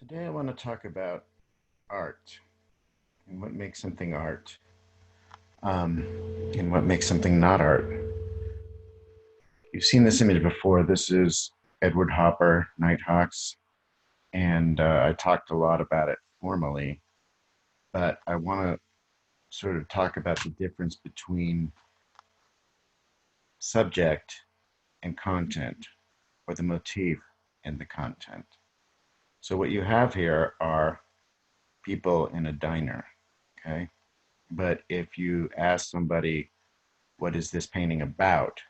Today I want to talk about art and what makes something art, um, and what makes something not art. You've seen this image before. This is Edward Hopper, Nighthawks, and I talked a lot about it formally, but I want to sort of talk about the difference between subject and content, or the motif and the content. So what you have here are people in a diner, okay? But if you ask somebody, what is this painting about?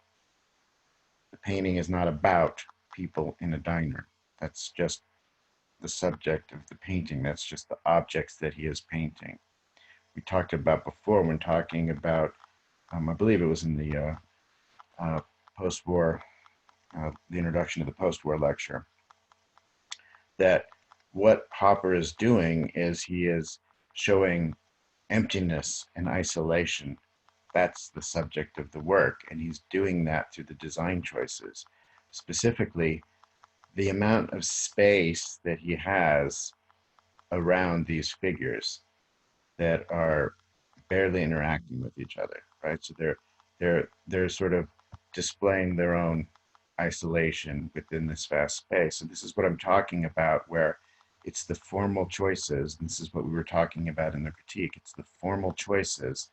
The painting is not about people in a diner. That's just the subject of the painting. That's just the objects that he is painting. We talked about before when talking about, I believe it was in the uh, post-war, the introduction to the post-war lecture, that what Hopper is doing is he is showing emptiness and isolation. That's the subject of the work, and he's doing that through the design choices. Specifically, the amount of space that he has around these figures that are barely interacting with each other, right? So they're sort of displaying their own isolation within this vast space. And this is what I'm talking about, where it's the formal choices. And this is what we were talking about in the critique. It's the formal choices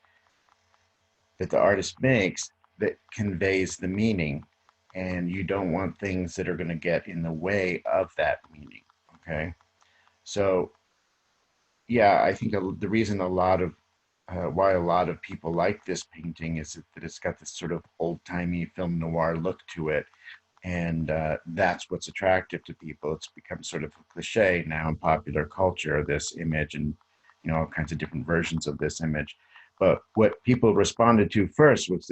that the artist makes that conveys the meaning, and you don't want things that are going to get in the way of that meaning. Okay, so yeah, I think the reason a lot of why a lot of people like this painting is that it's got this sort of old-timey film noir look to it, and that's what's attractive to people. It's become sort of a cliche now in popular culture, this image, and all kinds of different versions of this image. But what people responded to first was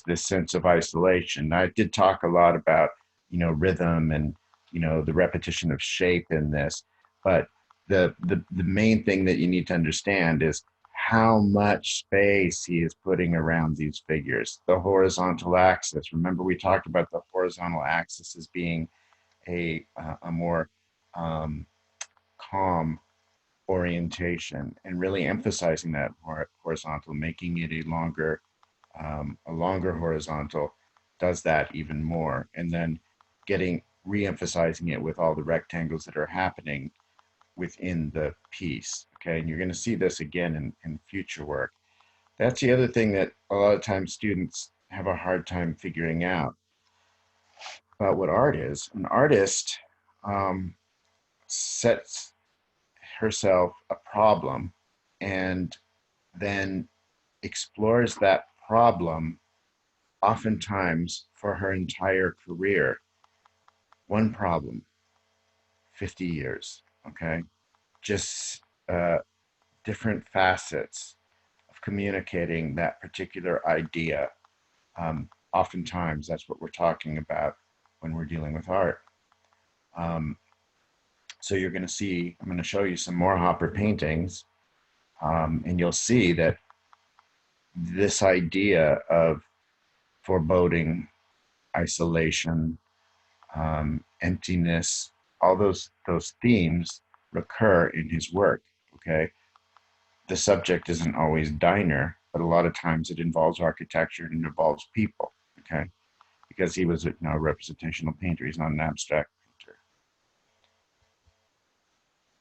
this sense of isolation. I did talk a lot about rhythm and the repetition of shape in this, but the main thing that you need to understand is how much space he is putting around these figures. The horizontal axis. Remember, we talked about the horizontal axis as being a more um, calm orientation, and really emphasizing that horizontal, making it a longer horizontal does that even more, and then getting re-emphasizing it with all the rectangles that are happening within the piece. Okay, and you're going to see this again in future work. That's the other thing that a lot of times students have a hard time figuring out about what art is. An artist um, sets herself a problem and then explores that problem oftentimes for her entire career. One problem, 50 years, okay? Just different facets of communicating that particular idea. Oftentimes, that's what we're talking about when we're dealing with art. Um, so you're going to see, I'm going to show you some more Hopper paintings, and you'll see that this idea of foreboding, isolation, emptiness, all those themes recur in his work. Okay, the subject isn't always diner, but a lot of times it involves architecture and it involves people. Okay, because he was a representational painter. He's not an abstract painter.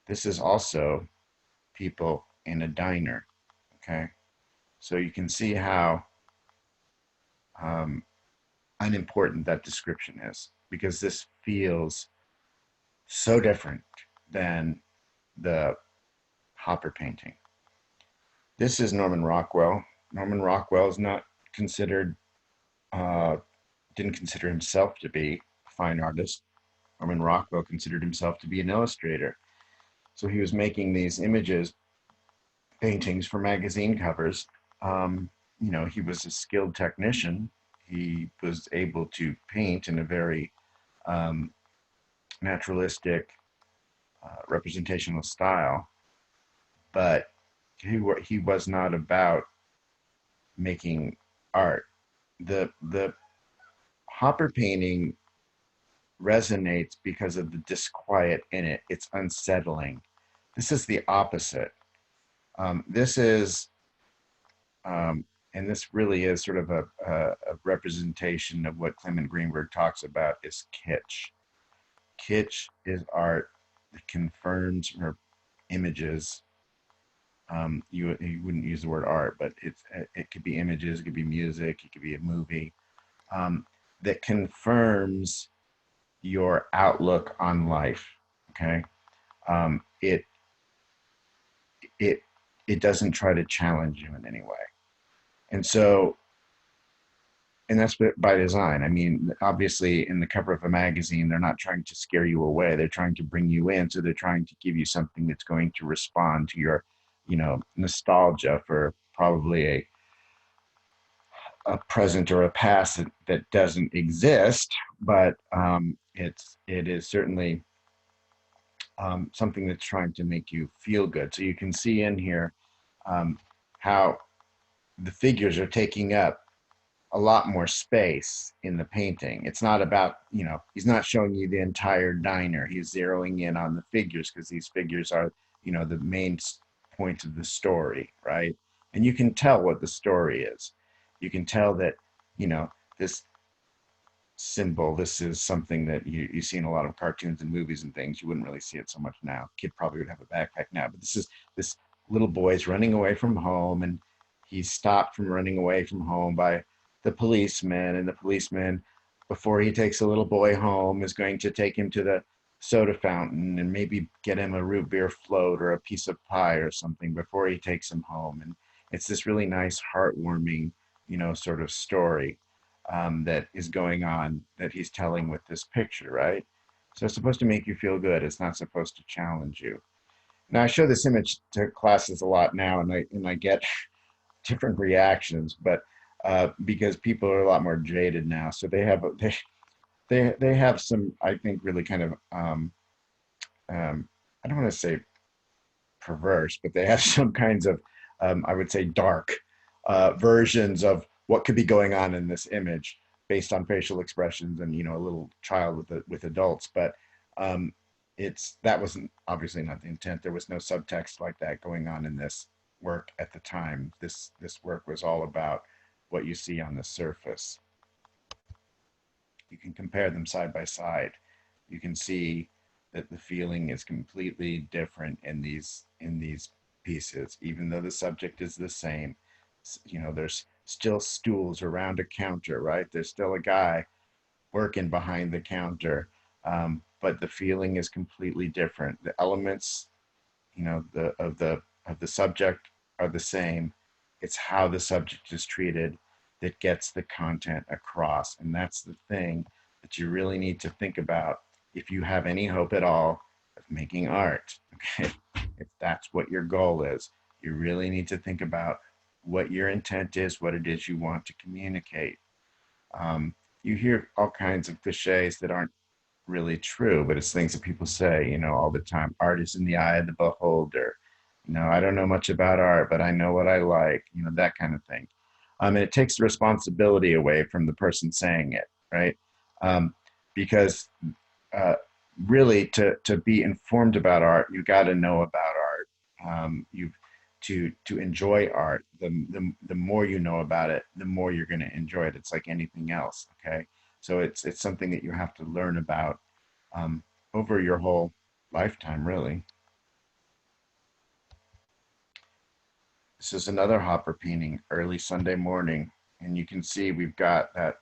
This is also people in a diner. Okay, so you can see how um, unimportant that description is, because this feels so different than the Hopper painting. This is Norman Rockwell. Norman Rockwell is not considered, uh, didn't consider himself to be a fine artist. Norman Rockwell considered himself to be an illustrator. So he was making these images, paintings for magazine covers. He was a skilled technician. He was able to paint in a very um, naturalistic, representational style, but he was not about making art. The Hopper painting resonates because of the disquiet in it. It's unsettling. This is the opposite. This is, and this really is sort of a representation of what Clement Greenberg talks about is kitsch. Kitsch is art that confirms or images. You wouldn't use the word art, but it could be images, it could be music, it could be a movie, um, that confirms your outlook on life. Okay, um, it it it doesn't try to challenge you in any way, and so and that's by design. I mean, obviously, in the cover of a magazine, they're not trying to scare you away. They're trying to bring you in. So they're trying to give you something that's going to respond to your, nostalgia for probably a present or a past that doesn't exist, but it is certainly something that's trying to make you feel good. So you can see in here um, how the figures are taking up a lot more space in the painting. It's not about, he's not showing you the entire diner. He's zeroing in on the figures because these figures are, the main points of the story, right? And you can tell what the story is. You can tell that, this symbol, this is something that you see in a lot of cartoons and movies and things. You wouldn't really see it so much now. Kid probably would have a backpack now, but this little boy's running away from home, and he's stopped from running away from home by the policeman, and the policeman, before he takes the little boy home, is going to take him to the soda fountain and maybe get him a root beer float or a piece of pie or something before he takes him home. And it's this really nice, heartwarming, sort of story that is going on that he's telling with this picture, right? So it's supposed to make you feel good. It's not supposed to challenge you. Now I show this image to classes a lot now, and I get different reactions, but because people are a lot more jaded now, so they have some, I think, really kind of I don't want to say perverse, but they have some kinds of I would say dark versions of what could be going on in this image based on facial expressions and a little child with adults. But um, that wasn't obviously not the intent. There was no subtext like that going on in this work at the time. This work was all about what you see on the surface. You can compare them side by side. You can see that the feeling is completely different in these pieces, even though the subject is the same. There's still stools around a counter, right? There's still a guy working behind the counter, but the feeling is completely different. The elements, of the subject are the same. It's how the subject is treated that gets the content across, and that's the thing that you really need to think about if you have any hope at all of making art. Okay, if that's what your goal is, you really need to think about what your intent is, what it is you want to communicate. You hear all kinds of cliches that aren't really true, but it's things that people say, all the time. Art is in the eye of the beholder. I don't know much about art, but I know what I like, that kind of thing. And it takes the responsibility away from the person saying it, right? Um, because uh, really, to be informed about art, you got to know about art. You to enjoy art, the more you know about it, the more you're going to enjoy it. It's like anything else, okay? So it's something that you have to learn about um, over your whole lifetime, really. This is another Hopper painting, early Sunday morning, and you can see we've got that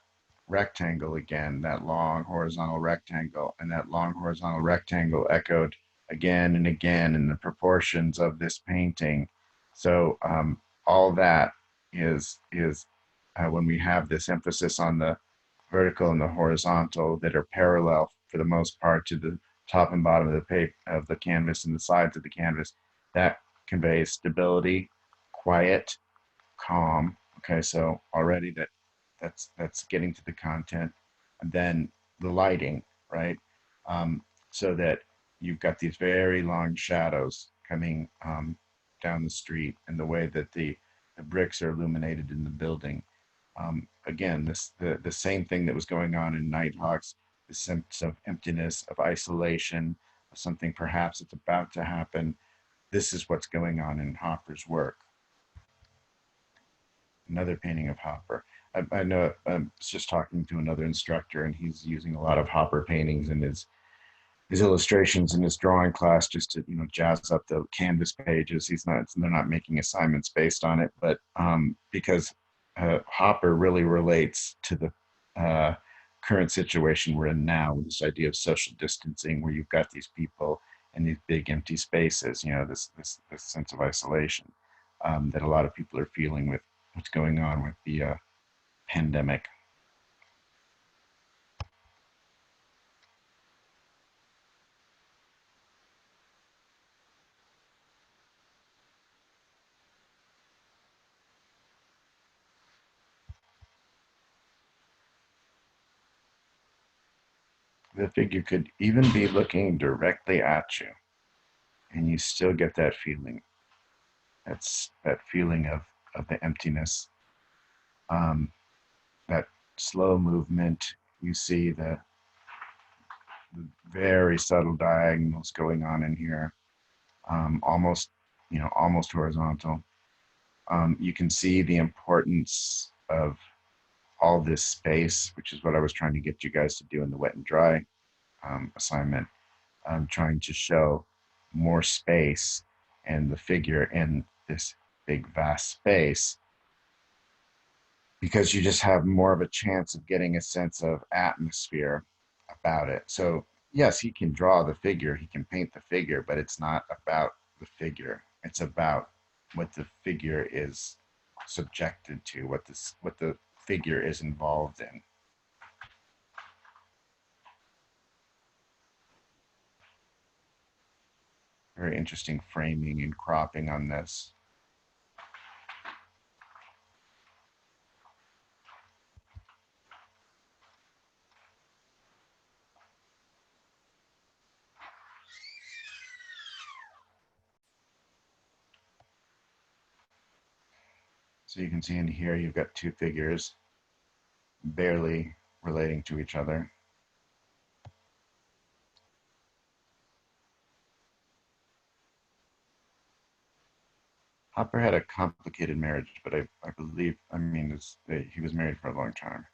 rectangle again, that long horizontal rectangle, and that long horizontal rectangle echoed again and again in the proportions of this painting. So all that is when we have this emphasis on the vertical and the horizontal that are parallel for the most part to the top and bottom of the of the canvas and the sides of the canvas, that conveys stability, quiet, calm. Okay, so already that's getting to the content, and then the lighting, right? So that you've got these very long shadows coming down the street, and the way that the bricks are illuminated in the building. Again, the same thing that was going on in Nighthawks the sense of emptiness, of isolation, of something perhaps that's about to happen. This is what's going on in Hopper's work. Another painting of Hopper. I know I was just talking to another instructor, and he's using a lot of Hopper paintings in his illustrations in his drawing class just to jazz up the canvas pages. They're not making assignments based on it, but because Hopper really relates to the current situation we're in now, with this idea of social distancing, where you've got these people in these big empty spaces, this sense of isolation that a lot of people are feeling with what's going on with the pandemic. The figure could even be looking directly at you, and you still get that feeling. That's that feeling of the emptiness, um, that slow movement. You see the very subtle diagonals going on in here, almost, almost horizontal. You can see the importance of all this space, which is what I was trying to get you guys to do in the wet and dry assignment. I'm trying to show more space and the figure in this big vast space, because you just have more of a chance of getting a sense of atmosphere about it. So yes, he can draw the figure, he can paint the figure, but it's not about the figure. It's about what the figure is subjected to, what the figure is involved in. Very interesting framing and cropping on this. So you can see in here, you've got two figures barely relating to each other. Hopper had a complicated marriage, but I believe, he was married for a long time.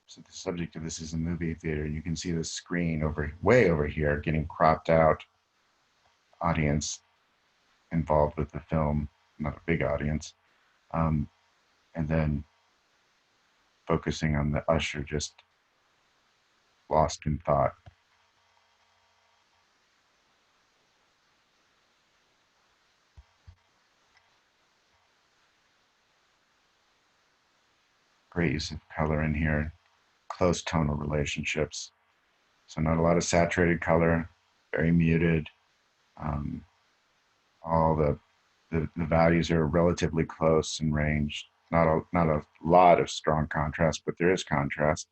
So the subject of this is a movie theater, and you can see the screen way over here getting cropped out. Audience involved with the film, not a big audience, um, and then focusing on the usher just lost in thought. Great use of color in here, close tonal relationships. So not a lot of saturated color, very muted. Um, all the values are relatively close in range. Not a lot of strong contrast, but there is contrast.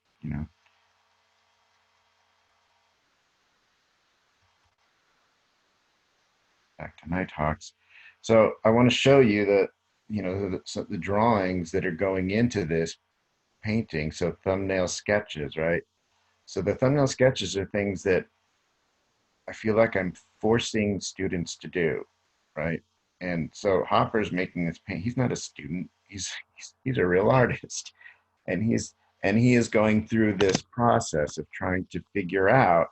Back to Nighthawks. So I want to show you that the drawings that are going into this painting. So thumbnail sketches, right? So the thumbnail sketches are things that I feel like I'm forcing students to do, right? And so Hopper's making this paint. He's not a student. He's a real artist, and he is going through this process of trying to figure out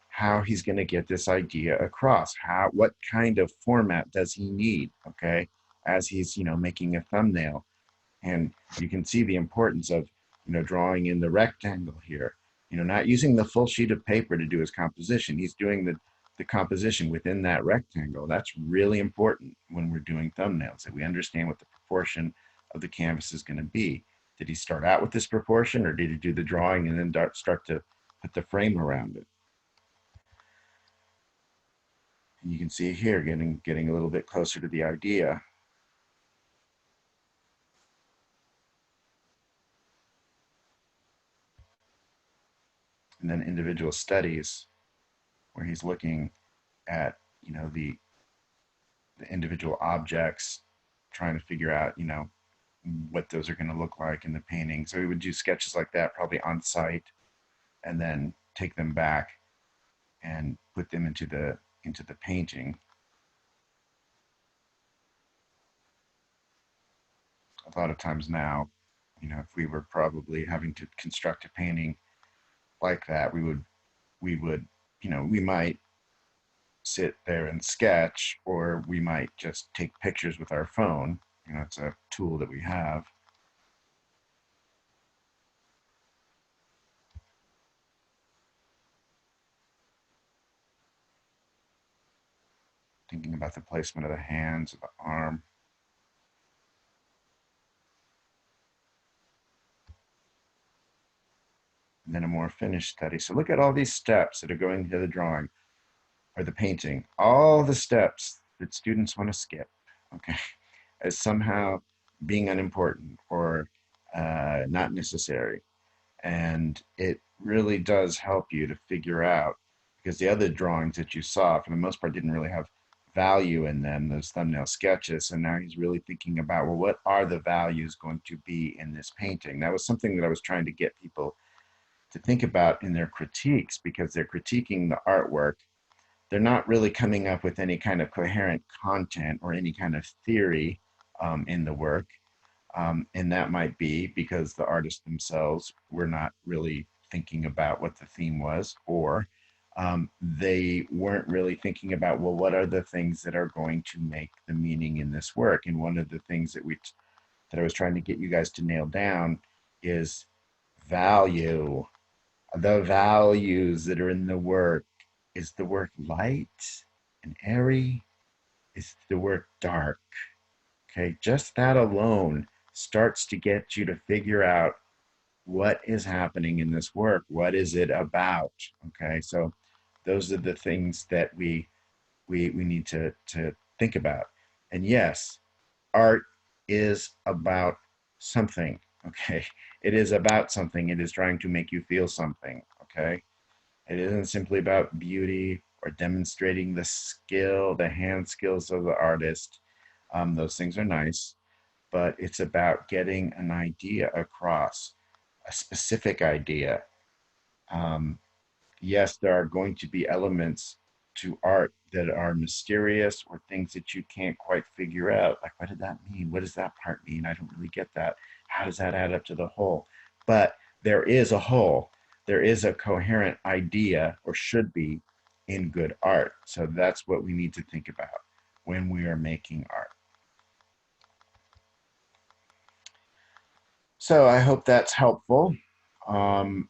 how he's going to get this idea across. What kind of format does he need? Okay, as he's making a thumbnail, and you can see the importance of drawing in the rectangle here, not using the full sheet of paper to do his composition. He's doing the composition within that rectangle. That's really important when we're doing thumbnails, that we understand what the proportion of the canvas is going to be. Did he start out with this proportion, or did he do the drawing and then start to put the frame around it? You can see here getting a little bit closer to the idea. And then individual studies where he's looking at, the individual objects, trying to figure out, what those are going to look like in the painting. So we would do sketches like that probably on site and then take them back and put them into the painting. A lot of times now, if we were probably having to construct a painting like that, we would, we might sit there and sketch, or we might just take pictures with our phone. It's a tool that we have. Thinking about the placement of the hands, of the arm. And then a more finished study. So look at all these steps that are going into the drawing or the painting. All the steps that students want to skip, okay, as somehow being unimportant or not necessary. And it really does help you to figure out, because the other drawings that you saw, for the most part, didn't really have value in them, those thumbnail sketches. And now he's really thinking about, well, what are the values going to be in this painting? That was something that I was trying to get people to think about in their critiques, because they're critiquing the artwork. They're not really coming up with any kind of coherent content or any kind of theory in the work. And that might be because the artists themselves were not really thinking about what the theme was, or they weren't really thinking about, well, what are the things that are going to make the meaning in this work? And one of the things that I was trying to get you guys to nail down is value. The values that are in the work. Is the work light and airy? Is the work dark? Okay, just that alone starts to get you to figure out what is happening in this work. What is it about? Okay, so those are the things that we need to think about. And yes, art is about something. Okay, it is about something. It is trying to make you feel something. Okay, it isn't simply about beauty or demonstrating the skill, the hand skills of the artist. Those things are nice, but it's about getting an idea across, a specific idea. Um, yes, there are going to be elements to art that are mysterious or things that you can't quite figure out. Like, what did that mean? What does that part mean? I don't really get that. How does that add up to the whole? But there is a whole, there is a coherent idea, or should be, in good art. So that's what we need to think about when we are making art. So I hope that's helpful. Um,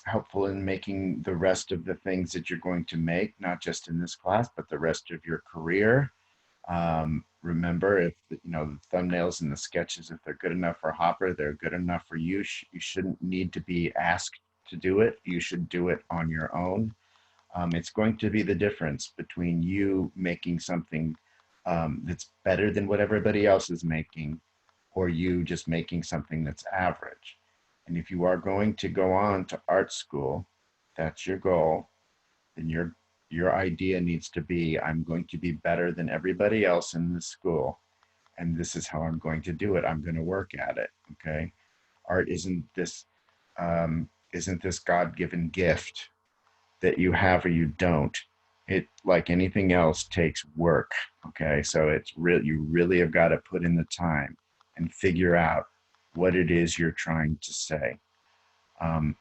Helpful in making the rest of the things that you're going to make, not just in this class, but the rest of your career. Remember, if the thumbnails and the sketches, if they're good enough for Hopper, they're good enough for you. You shouldn't need to be asked to do it. You should do it on your own. It's going to be the difference between you making something that's better than what everybody else is making, or you just making something that's average. And if you are going to go on to art school, that's your goal, then your idea needs to be, I'm going to be better than everybody else in this school, and this is how I'm going to do it. I'm going to work at it. Okay, art isn't this God-given gift that you have or you don't. It, like anything else, takes work. Okay, so it's real. You really have got to put in the time and figure out what it is you're trying to say. Um,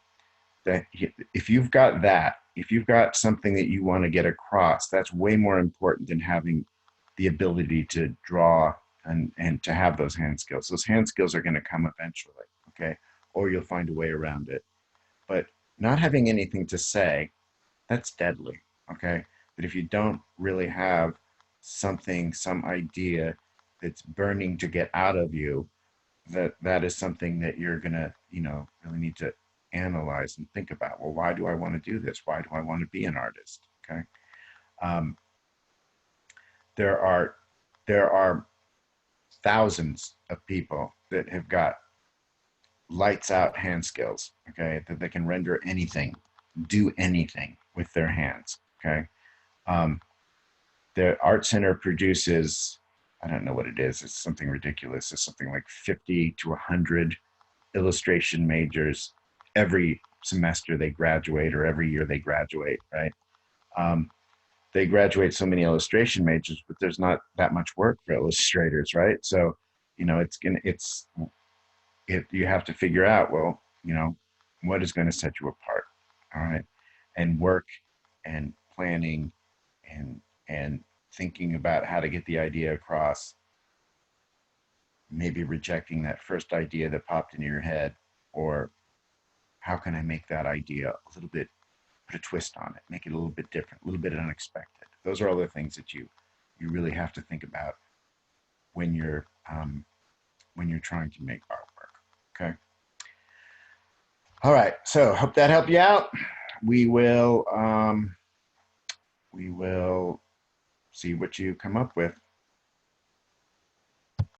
that if you've got that, if you've got something that you want to get across, that's way more important than having the ability to draw and to have those hand skills. Those hand skills are going to come eventually, okay? Or you'll find a way around it. But not having anything to say, that's deadly, okay? But if you don't really have something, some idea that's burning to get out of you, that is something that you're gonna, really need to analyze and think about. Well, why do I want to do this? Why do I want to be an artist? Okay. Um, there are there are thousands of people that have got lights out hand skills, okay, that they can render anything, do anything with their hands, okay. Um, the Art Center produces, I don't know what it is, it's something ridiculous. It's something like 50 to 100 illustration majors every semester they graduate or every year they graduate, right? Um, they graduate so many illustration majors, but there's not that much work for illustrators, right? So, you know, you have to figure out, well, you know, what is going to set you apart, all right? And work and planning and and thinking about how to get the idea across, maybe rejecting that first idea that popped into your head, or how can I make that idea a little bit, put a twist on it, make it a little bit different, a little bit unexpected. Those are all the things that you really have to think about when you're trying to make artwork. Okay. All right. So hope that helped you out. We will see what you come up with.